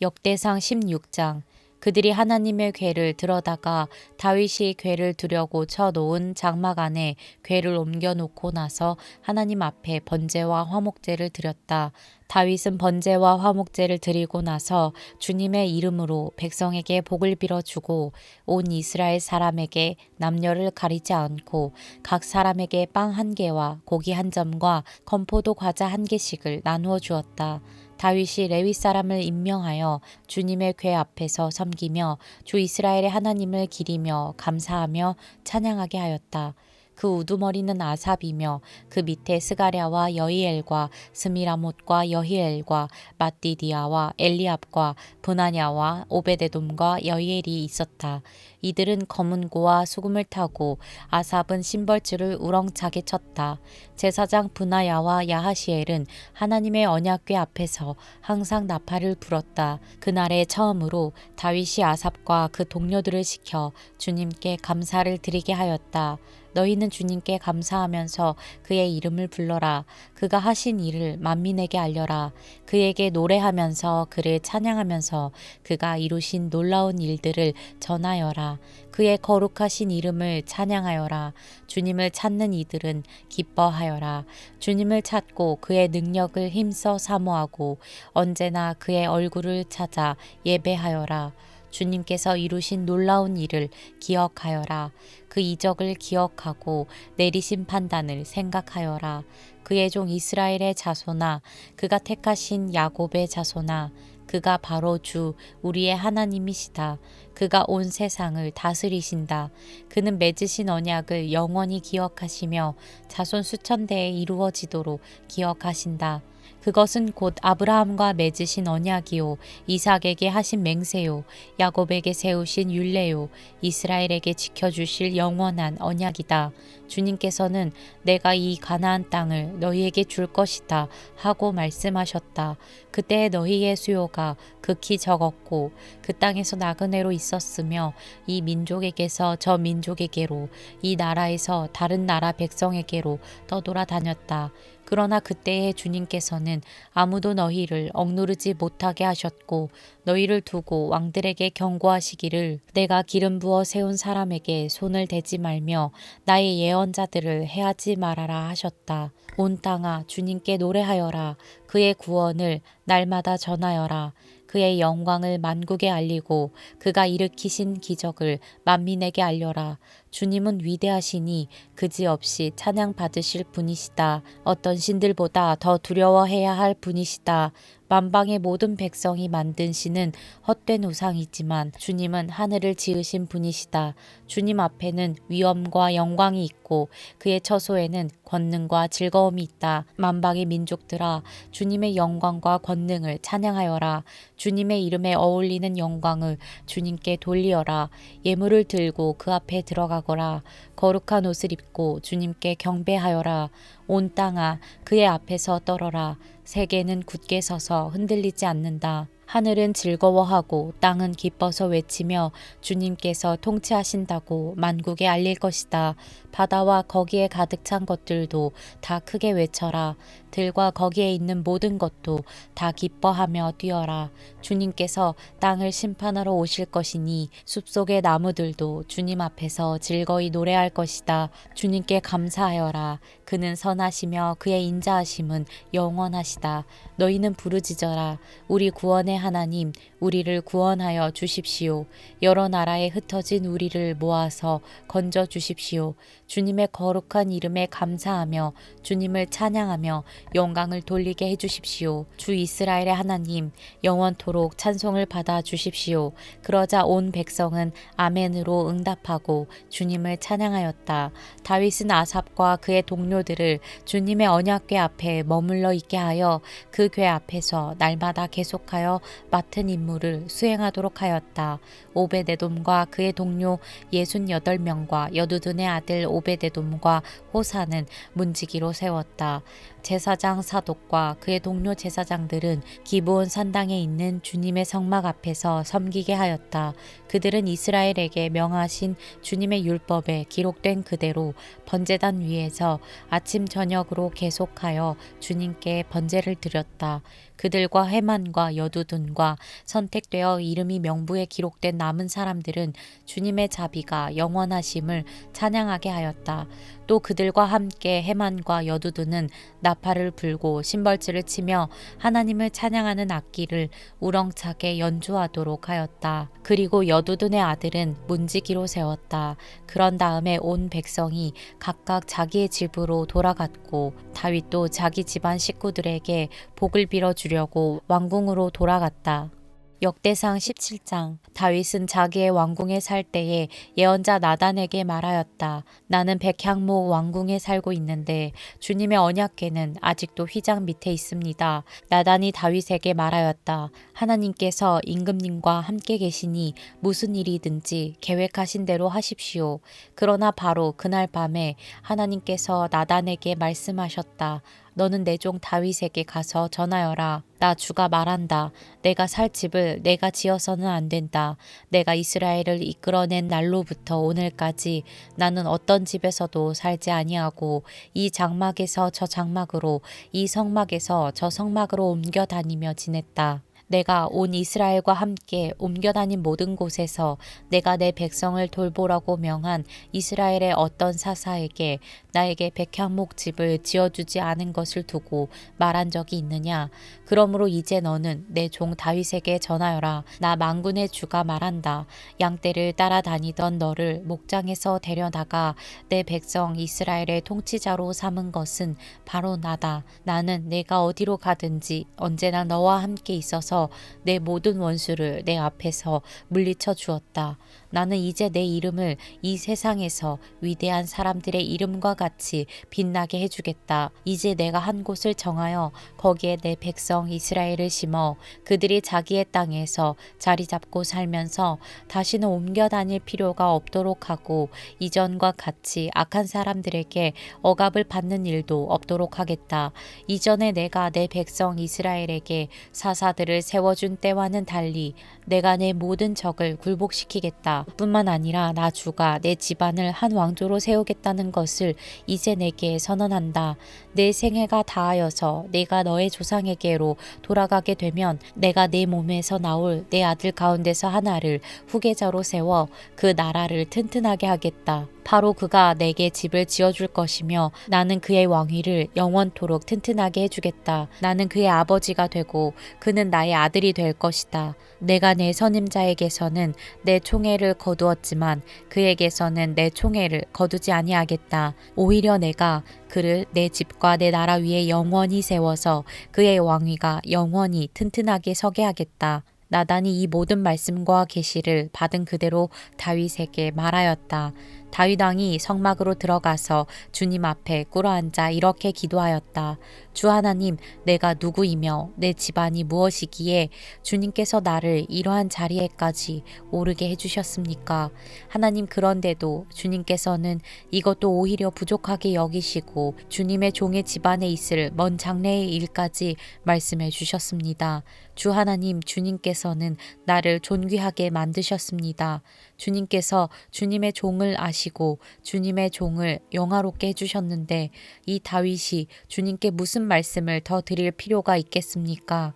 역대상 16장. 그들이 하나님의 궤를 들어다가 다윗이 궤를 두려고 쳐놓은 장막 안에 궤를 옮겨놓고 나서 하나님 앞에 번제와 화목제를 드렸다. 다윗은 번제와 화목제를 드리고 나서 주님의 이름으로 백성에게 복을 빌어주고 온 이스라엘 사람에게 남녀를 가리지 않고 각 사람에게 빵 한 개와 고기 한 점과 건포도 과자 한 개씩을 나누어 주었다. 다윗이 레위 사람을 임명하여 주님의 궤 앞에서 섬기며 주 이스라엘의 하나님을 기리며 감사하며 찬양하게 하였다. 그 우두머리는 아삽이며 그 밑에 스가랴와 여히엘과 스미라못과 여히엘과 마띠디아와 엘리압과 브나냐와 오베데돔과 여히엘이 있었다. 이들은 검은 고와 수금을 타고 아삽은 심벌주를 우렁차게 쳤다. 제사장 브나야와 야하시엘은 하나님의 언약궤 앞에서 항상 나팔을 불었다. 그날에 처음으로 다윗이 아삽과 그 동료들을 시켜 주님께 감사를 드리게 하였다. 너희는 주님께 감사하면서 그의 이름을 불러라. 그가 하신 일을 만민에게 알려라. 그에게 노래하면서 그를 찬양하면서 그가 이루신 놀라운 일들을 전하여라. 그의 거룩하신 이름을 찬양하여라. 주님을 찾는 이들은 기뻐하여라. 주님을 찾고 그의 능력을 힘써 사모하고 언제나 그의 얼굴을 찾아 예배하여라. 주님께서 이루신 놀라운 일을 기억하여라. 그 이적을 기억하고 내리신 판단을 생각하여라. 그의 종 이스라엘의 자손아, 그가 택하신 야곱의 자손아, 그가 바로 주 우리의 하나님이시다. 그가 온 세상을 다스리신다. 그는 맺으신 언약을 영원히 기억하시며 자손 수천 대에 이루어지도록 기억하신다. 그것은 곧 아브라함과 맺으신 언약이요 이삭에게 하신 맹세요 야곱에게 세우신 율례요 이스라엘에게 지켜주실 영원한 언약이다. 주님께서는 내가 이 가나안 땅을 너희에게 줄 것이다 하고 말씀하셨다. 그때 너희의 수요가 극히 적었고 그 땅에서 나그네로 있었으며 이 민족에게서 저 민족에게로 이 나라에서 다른 나라 백성에게로 떠돌아다녔다. 그러나 그때의 주님께서는 아무도 너희를 억누르지 못하게 하셨고 너희를 두고 왕들에게 경고하시기를 내가 기름 부어 세운 사람에게 손을 대지 말며 나의 예언자들을 해하지 말아라 하셨다. 온 땅아 주님께 노래하여라. 그의 구원을 날마다 전하여라. 그의 영광을 만국에 알리고 그가 일으키신 기적을 만민에게 알려라. 주님은 위대하시니 그지없이 찬양받으실 분이시다. 어떤 신들보다 더 두려워해야 할 분이시다. 만방의 모든 백성이 만든 신은 헛된 우상이지만 주님은 하늘을 지으신 분이시다. 주님 앞에는 위엄과 영광이 있고 그의 처소에는 권능과 즐거움이 있다. 만방의 민족들아 주님의 영광과 권능을 찬양하여라. 주님의 이름에 어울리는 영광을 주님께 돌리어라. 예물을 들고 그 앞에 들어가거라. 거룩한 옷을 입고 주님께 경배하여라. 온 땅아 그의 앞에서 떨어라. 세계는 굳게 서서 흔들리지 않는다. 하늘은 즐거워하고 땅은 기뻐서 외치며 주님께서 통치하신다고 만국에 알릴 것이다. 바다와 거기에 가득 찬 것들도 다 크게 외쳐라. 들과 거기에 있는 모든 것도 다 기뻐하며 뛰어라. 주님께서 땅을 심판하러 오실 것이니 숲속의 나무들도 주님 앞에서 즐거이 노래할 것이다. 주님께 감사하여라. 그는 선하시며 그의 인자하심은 영원하시다. 너희는 부르짖어라. 우리 구원의 하나님, 우리를 구원하여 주십시오. 여러 나라에 흩어진 우리를 모아서 건져 주십시오. 주님의 거룩한 이름에 감사하며 주님을 찬양하며 영광을 돌리게 해주십시오. 주 이스라엘의 하나님, 영원토록 찬송을 받아 주십시오. 그러자 온 백성은 아멘으로 응답하고 주님을 찬양하였다. 다윗은 아삽과 그의 동료들을 주님의 언약궤 앞에 머물러 있게 하여 그 궤 앞에서 날마다 계속하여 맡은 임무를 수행하도록 하였다. 오베데돔과 그의 동료 68명과 여두둔의 아들 오베데돔과 호사는 문지기로 세웠다. 제사장 사독과 그의 동료 제사장들은 기브온 산당에 있는 주님의 성막 앞에서 섬기게 하였다. 그들은 이스라엘에게 명하신 주님의 율법에 기록된 그대로 번제단 위에서 아침 저녁으로 계속하여 주님께 번제를 드렸다. 그들과 헤만과 여두둔과 선택되어 이름이 명부에 기록된 남은 사람들은 주님의 자비가 영원하심을 찬양하게 하였다. 또 그들과 함께 헤만과 여두둔은 나팔을 불고 심벌지를 치며 하나님을 찬양하는 악기를 우렁차게 연주하도록 하였다. 그리고 여두둔의 아들은 문지기로 세웠다. 그런 다음에 온 백성이 각각 자기의 집으로 돌아갔고 다윗도 자기 집안 식구들에게 복을 빌어주려고 왕궁으로 돌아갔다. 역대상 17장. 다윗은 자기의 왕궁에 살 때에 예언자 나단에게 말하였다. 나는 백향목 왕궁에 살고 있는데 주님의 언약궤는 아직도 휘장 밑에 있습니다. 나단이 다윗에게 말하였다. 하나님께서 임금님과 함께 계시니 무슨 일이든지 계획하신 대로 하십시오. 그러나 바로 그날 밤에 하나님께서 나단에게 말씀하셨다. 너는 내 종 다윗에게 가서 전하여라. 나 주가 말한다. 내가 살 집을 내가 지어서는 안 된다. 내가 이스라엘을 이끌어낸 날로부터 오늘까지 나는 어떤 집에서도 살지 아니하고 이 장막에서 저 장막으로 이 성막에서 저 성막으로 옮겨 다니며 지냈다. 내가 온 이스라엘과 함께 옮겨 다닌 모든 곳에서 내가 내 백성을 돌보라고 명한 이스라엘의 어떤 사사에게 나에게 백향목 집을 지어주지 않은 것을 두고 말한 적이 있느냐? 그러므로 이제 너는 내 종 다윗에게 전하여라. 나 만군의 주가 말한다. 양떼를 따라다니던 너를 목장에서 데려다가 내 백성 이스라엘의 통치자로 삼은 것은 바로 나다. 나는 내가 어디로 가든지 언제나 너와 함께 있어서 내 모든 원수를 내 앞에서 물리쳐 주었다. 나는 이제 내 이름을 이 세상에서 위대한 사람들의 이름과 같이 빛나게 해주겠다. 이제 내가 한 곳을 정하여 거기에 내 백성 이스라엘을 심어 그들이 자기의 땅에서 자리 잡고 살면서 다시는 옮겨 다닐 필요가 없도록 하고 이전과 같이 악한 사람들에게 억압을 받는 일도 없도록 하겠다. 이전에 내가 내 백성 이스라엘에게 사사들을 세워준 때와는 달리 내가 내 모든 적을 굴복시키겠다. 뿐만 아니라 나 주가 내 집안을 한 왕조로 세우겠다는 것을 이제 내게 선언한다. 내 생애가 다하여서 내가 너의 조상에게로 돌아가게 되면 내가 내 몸에서 나올 내 아들 가운데서 하나를 후계자로 세워 그 나라를 튼튼하게 하겠다. 바로 그가 내게 집을 지어줄 것이며 나는 그의 왕위를 영원토록 튼튼하게 해주겠다. 나는 그의 아버지가 되고 그는 나의 아들이 될 것이다. 내가 내 선임자에게서는 내 총애를 거두었지만 그에게서는 내 총애를 거두지 아니하겠다. 오히려 내가 그를 내 집과 내 나라 위에 영원히 세워서 그의 왕위가 영원히 튼튼하게 서게 하겠다. 나단이 이 모든 말씀과 계시를 받은 그대로 다윗에게 말하였다. 다윗 왕이 성막으로 들어가서 주님 앞에 꿇어앉아 이렇게 기도하였다. 주 하나님, 내가 누구이며 내 집안이 무엇이기에 주님께서 나를 이러한 자리에까지 오르게 해주셨습니까? 하나님, 그런데도 주님께서는 이것도 오히려 부족하게 여기시고 주님의 종의 집안에 있을 먼 장래의 일까지 말씀해 주셨습니다. 주 하나님, 주님께서는 나를 존귀하게 만드셨습니다. 주님께서 주님의 종을 아시고 주님의 종을 영화롭게 해주셨는데 이 다윗이 주님께 무슨 말씀을 더 드릴 필요가 있겠습니까?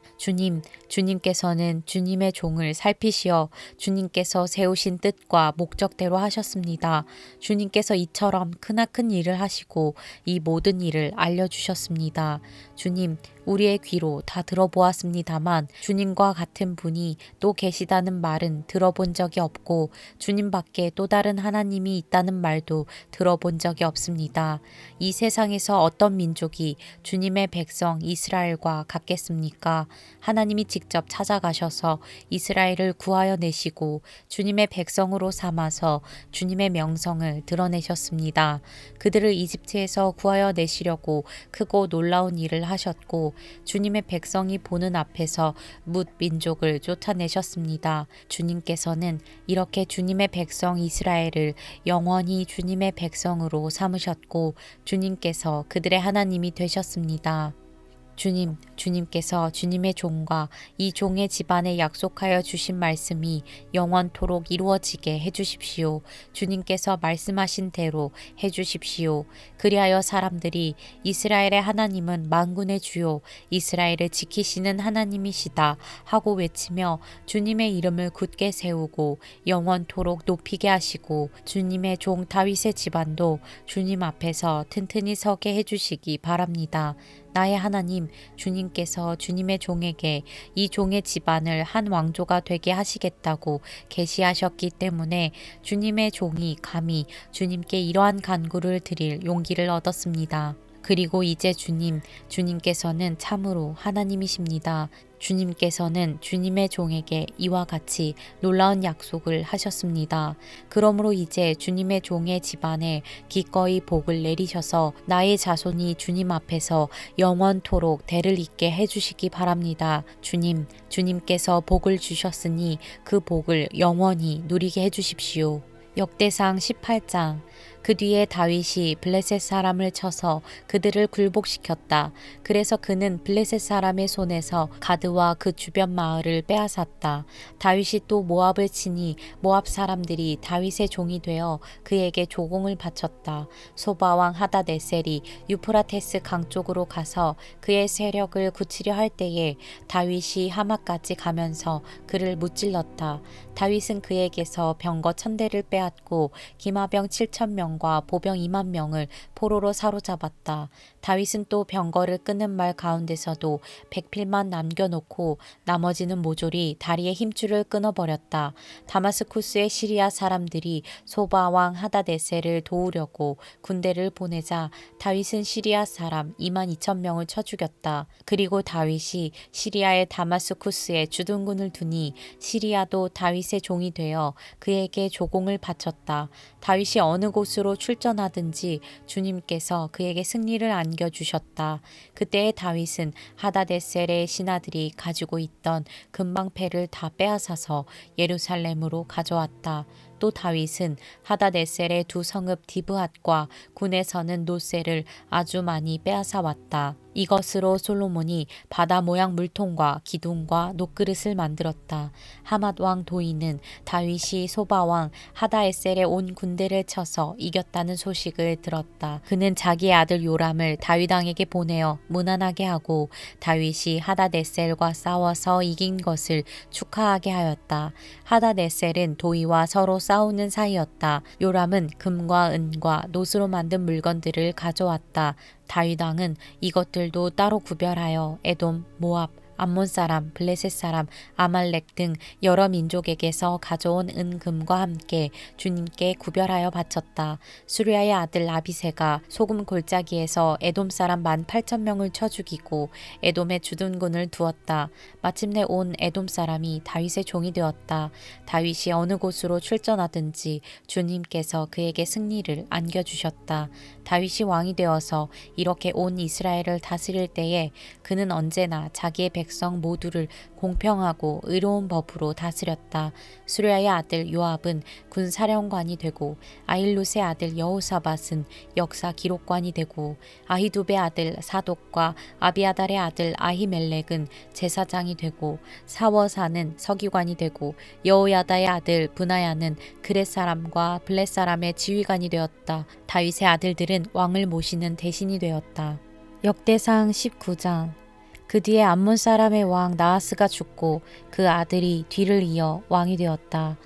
주님께서는 주님의 종을 살피시어 주님께서 세우신 뜻과 목적대로 하셨습니다. 주님께서 이처럼 크나큰 일을 하시고 이 모든 일을 알려주셨습니다. 주님, 우리의 귀로 다 들어보았습니다만 주님과 같은 분이 또 계시다는 말은 들어본 적이 없고 주님밖에 또 다른 하나님이 있다는 말도 들어본 적이 없습니다. 이 세상에서 어떤 민족이 주님의 백성 이스라엘과 같겠습니까? 하나님이 직접 찾아가셔서 이스라엘을 구하여 내시고 주님의 백성으로 삼아서 주님의 명성을 드러내셨습니다. 그들을 이집트에서 구하여 내시려고 크고 놀라운 일을 하셨고 주님의 백성이 보는 앞에서 뭇 민족을 쫓아내셨습니다. 주님께서는 이렇게 주님의 백성 이스라엘을 영원히 주님의 백성으로 삼으셨고 주님께서 그들의 하나님이 되셨습니다. 주님, 주님께서 주님의 종과 이 종의 집안에 약속하여 주신 말씀이 영원토록 이루어지게 해주십시오. 주님께서 말씀하신 대로 해주십시오. 그리하여 사람들이 이스라엘의 하나님은 만군의 주요, 이스라엘을 지키시는 하나님이시다 하고 외치며 주님의 이름을 굳게 세우고 영원토록 높이게 하시고 주님의 종 다윗의 집안도 주님 앞에서 튼튼히 서게 해주시기 바랍니다. 나의 하나님, 주님께서 주님의 종에게 이 종의 집안을 한 왕조가 되게 하시겠다고 계시하셨기 때문에 주님의 종이 감히 주님께 이러한 간구를 드릴 용기를 얻었습니다. 그리고 이제 주님께서는 참으로 하나님이십니다. 주님께서는 주님의 종에게 이와 같이 놀라운 약속을 하셨습니다. 그러므로 이제 주님의 종의 집안에 기꺼이 복을 내리셔서 나의 자손이 주님 앞에서 영원토록 대를 잇게 해주시기 바랍니다. 주님께서 복을 주셨으니 그 복을 영원히 누리게 해주십시오. 역대상 18장. 그 뒤에 다윗이 블레셋 사람을 쳐서 그들을 굴복시켰다. 그래서 그는 블레셋 사람의 손에서 가드와 그 주변 마을을 빼앗았다. 다윗이 또 모압을 치니 모압 사람들이 다윗의 종이 되어 그에게 조공을 바쳤다. 소바왕 하닷에셀이 유프라테스 강 쪽으로 가서 그의 세력을 굳히려 할 때에 다윗이 하맛까지 가면서 그를 무찔렀다. 다윗은 그에게서 병거 1000대를 빼앗고 기마병 7000명과 보병 2만 명을 포로로 사로잡았다. 다윗은 또 병거를 끄는 말 가운데서도 백필만 남겨놓고 나머지는 모조리 다리의 힘줄을 끊어버렸다. 다마스쿠스의 시리아 사람들이 소바 왕 하닷에셀을 도우려고 군대를 보내자 다윗은 시리아 사람 22,000명을 쳐 죽였다. 그리고 다윗이 시리아의 다마스쿠스에 주둔군을 두니 시리아도 다윗의 종이 되어 그에게 조공을 바쳤다. 다윗이 어느 곳으로 출전하든지 주님께서 그에게 승리를 안겨주셨다. 그때의 다윗은 하닷에셀의 신하들이 가지고 있던 금방패를 다 빼앗아서 예루살렘으로 가져왔다. 또 다윗은 하닷에셀의 두 성읍 디브핫과 군에 서는 노새를 아주 많이 빼앗아 왔다. 이것으로 솔로몬이 바다 모양 물통과 기둥과 녹그릇을 만들었다. 하맛 왕 도이는 다윗이 소바 왕 하다에셀의 온 군대를 쳐서 이겼다는 소식을 들었다. 그는 자기의 아들 요람을 다윗 왕에게 보내어 무난하게 하고 다윗이 하다에셀과 싸워서 이긴 것을 축하하게 하였다. 하다에셀은 도이와 서로 싸우는 사이였다. 요람은 금과 은과 노스로 만든 물건들을 가져왔다. 다윗 왕은 이것들도 따로 구별하여 에돔, 모압, 암몬 사람, 블레셋 사람, 아말렉 등 여러 민족에게서 가져온 은금과 함께 주님께 구별하여 바쳤다. 수리아의 아들 아비새가 소금 골짜기에서 에돔 사람 18,000명을 쳐 죽이고 에돔에 주둔군을 두었다. 마침내 온 에돔 사람이 다윗의 종이 되었다. 다윗이 어느 곳으로 출전하든지 주님께서 그에게 승리를 안겨주셨다. 다윗이 왕이 되어서 이렇게 온 이스라엘을 다스릴 때에 그는 언제나 자기의 백성 모두를 공평하고 의로운 법으로 다스렸다. 수리아의 아들 요압은 군사령관이 되고 아힐룻의 아들 여호사밧은 역사 기록관이 되고 아히두베의 아들 사독과 아비아달의 아들 아히멜렉은 제사장이 되고 사워사는 서기관이 되고 여호야다의 아들 브나야는 그렛 사람과 블렛 사람의 지휘관이 되었다. 다윗의 아들들은 왕을 모시는 대신이 되었다. 역대상 19장. 그 뒤에 암몬 사람의 왕 나하스가 죽고 그 아들이 뒤를 이어 왕이 되었다.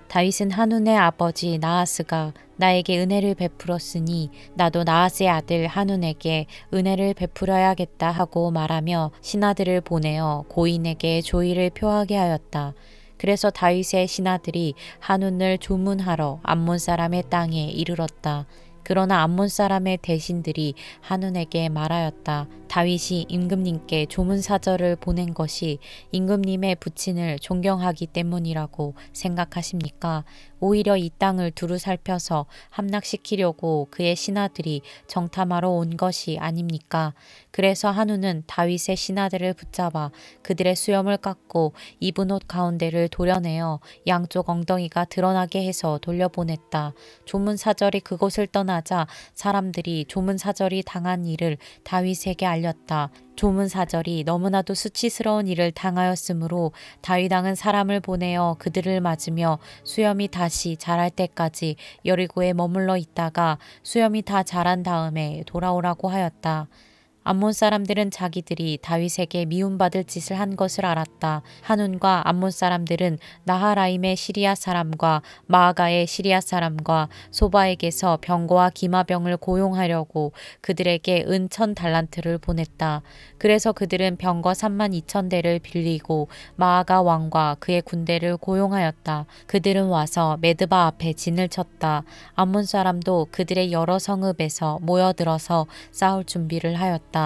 다윗은 한운의 아버지 나하스가 나에게 은혜를 베풀었으니 나도 나하스의 아들 한운에게 은혜를 베풀어야겠다 하고 말하며 신하들을 보내어 고인에게 조의를 표하게 하였다. 그래서 다윗의 신하들이 한운을 조문하러 암몬 사람의 땅에 이르렀다. 그러나 암몬 사람의 대신들이 한운에게 말하였다. 다윗이 임금님께 조문사절을 보낸 것이 임금님의 부친을 존경하기 때문이라고 생각하십니까? 오히려 이 땅을 두루 살펴서 함락시키려고 그의 신하들이 정탐하러 온 것이 아닙니까? 그래서 한우는 다윗의 신하들을 붙잡아 그들의 수염을 깎고 입은 옷 가운데를 도려내어 양쪽 엉덩이가 드러나게 해서 돌려보냈다. 조문사절이 그곳을 떠나 확인하자 사람들이 조문사절이 당한 일을 다윗에게 알렸다. 조문사절이 너무나도 수치스러운 일을 당하였으므로 다윗 왕은 사람을 보내어 그들을 맞으며 수염이 다시 자랄 때까지 여리고에 머물러 있다가 수염이 다 자란 다음에 돌아오라고 하였다. 암몬 사람들은 자기들이 다윗에게 미움받을 짓을 한 것을 알았다. 한운과 암몬 사람들은 나하라임의 시리아 사람과 마아가의 시리아 사람과 소바에게서 병거와 기마병을 고용하려고 그들에게 은 1000달란트를 보냈다. 그래서 그들은 병거 32,000대를 빌리고 마아가 왕과 그의 군대를 고용하였다. 그들은 와서 메드바 앞에 진을 쳤다. 암몬 사람도 그들의 여러 성읍에서 모여들어서 싸울 준비를 하였다.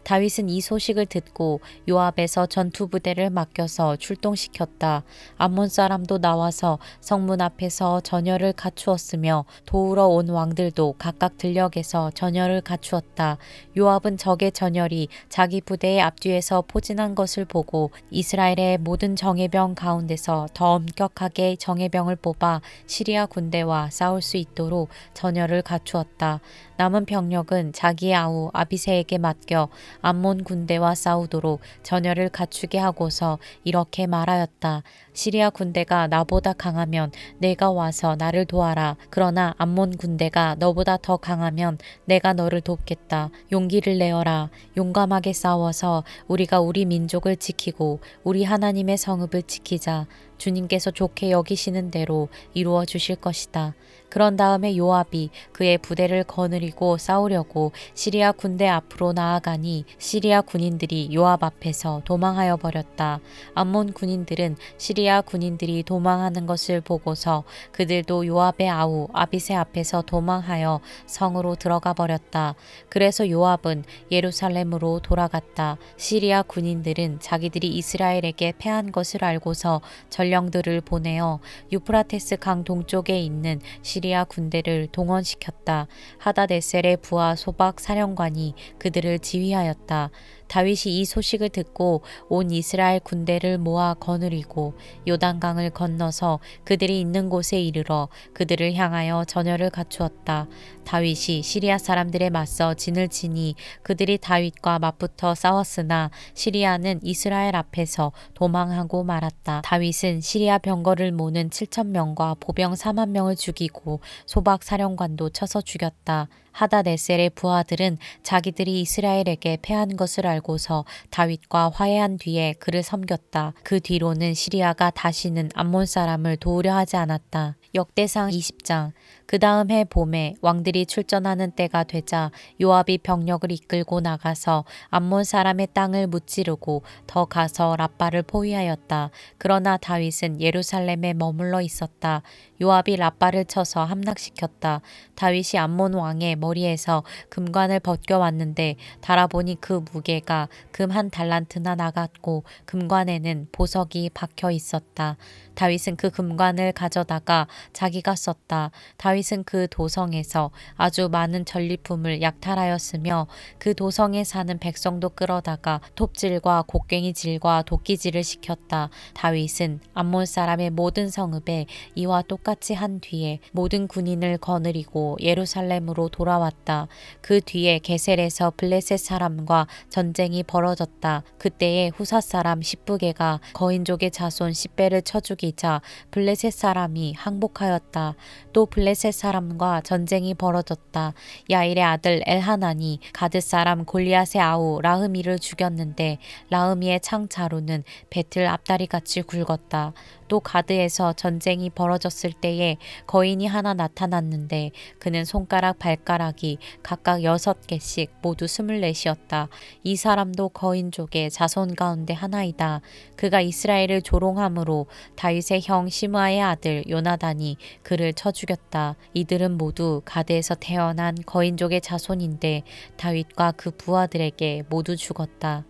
다윗은 이 소식을 듣고 요압에서 전투부대를 맡겨서 출동시켰다. 암몬 사람도 나와서 성문 앞에서 전열을 갖추었으며 도우러 온 왕들도 각각 들녘에서 전열을 갖추었다. 요압은 적의 전열이 자기 부대의 앞뒤에서 포진한 것을 보고 이스라엘의 모든 정예병 가운데서 더 엄격하게 정예병을 뽑아 시리아 군대와 싸울 수 있도록 전열을 갖추었다. 남은 병력은 자기의 아우 아비새에게 맡겨 암몬 군대와 싸우도록 전열을 갖추게 하고서 이렇게 말하였다. 시리아 군대가 나보다 강하면 내가 와서 나를 도와라. 그러나 암몬 군대가 너보다 더 강하면 내가 너를 돕겠다. 용기를 내어라. 용감하게 싸워서 우리가 우리 민족을 지키고 우리 하나님의 성읍을 지키자. 주님께서 좋게 여기시는 대로 이루어 주실 것이다. 그런 다음에 요압이 그의 부대를 거느리고 싸우려고 시리아 군대 앞으로 나아가니 시리아 군인들이 요압 앞에서 도망하여 버렸다. 암몬 군인들은 시리아 군인들이 도망하는 것을 보고서 그들도 요압의 아우 아비새 앞에서 도망하여 성으로 들어가 버렸다. 그래서 요압은 예루살렘으로 돌아갔다. 시리아 군인들은 자기들이 이스라엘에게 패한 것을 알고서 전령들을 보내어 유프라테스 강 동쪽에 있는 시리아 군대를 동원시켰다. 하다데셀의 부하 소박 사령관이 그들을 지휘하였다. 다윗이 이 소식을 듣고 온 이스라엘 군대를 모아 거느리고 요단강을 건너서 그들이 있는 곳에 이르러 그들을 향하여 전열을 갖추었다. 다윗이 시리아 사람들에 맞서 진을 치니 그들이 다윗과 맞붙어 싸웠으나 시리아는 이스라엘 앞에서 도망하고 말았다. 다윗은 시리아 병거를 모는 7,000명과 보병 40,000명을 죽이고 소박 사령관도 쳐서 죽였다. 하다네셀의 부하들은 자기들이 이스라엘에게 패한 것을 알고서 다윗과 화해한 뒤에 그를 섬겼다. 그 뒤로는 시리아가 다시는 암몬 사람을 도우려 하지 않았다. 역대상 20장. 그 다음 해 봄에 왕들이 출전하는 때가 되자 요압이 병력을 이끌고 나가서 암몬 사람의 땅을 무찌르고 더 가서 랍바를 포위하였다. 그러나 다윗은 예루살렘에 머물러 있었다. 요압이 랍바를 쳐서 함락시켰다. 다윗이 암몬 왕의 머리에서 금관을 벗겨왔는데 달아보니 그 무게가 금 1달란트나 나갔고 금관에는 보석이 박혀 있었다. 다윗은 그 금관을 가져다가 자기가 썼다. 다윗은 그 도성에서 아주 많은 전리품을 약탈하였으며 그 도성에 사는 백성도 끌어다가 톱질과 곡괭이질과 도끼질을 시켰다. 다윗은 암몬 사람의 모든 성읍에 이와 똑같이 한 뒤에 모든 군인을 거느리고 예루살렘으로 돌아왔다. 그 뒤에 게셀에서 블레셋 사람과 전쟁이 벌어졌다. 그때에 후사 사람 십부게가 거인족의 자손 10배를 쳐 죽이자 블레셋 사람이 항복하였다. 또 블레셋 사람과 전쟁이 벌어졌다. 야일의 아들 엘하난이 가드 사람 골리앗의 아우 라흐미를 죽였는데 라흐미의 창자루는 배틀 앞다리같이 굵었다. 또 가드에서 전쟁이 벌어졌을 때에 거인이 하나 나타났는데 그는 손가락 발가락이 각각 6개씩 모두 24이었다. 이 사람도 거인족의 자손 가운데 하나이다. 그가 이스라엘을 조롱함으로 다윗의 형 시므아의 아들 요나단이 그를 쳐 죽였다. 이들은 모두 가드에서 태어난 거인족의 자손인데 다윗과 그 부하들에게 모두 죽었다.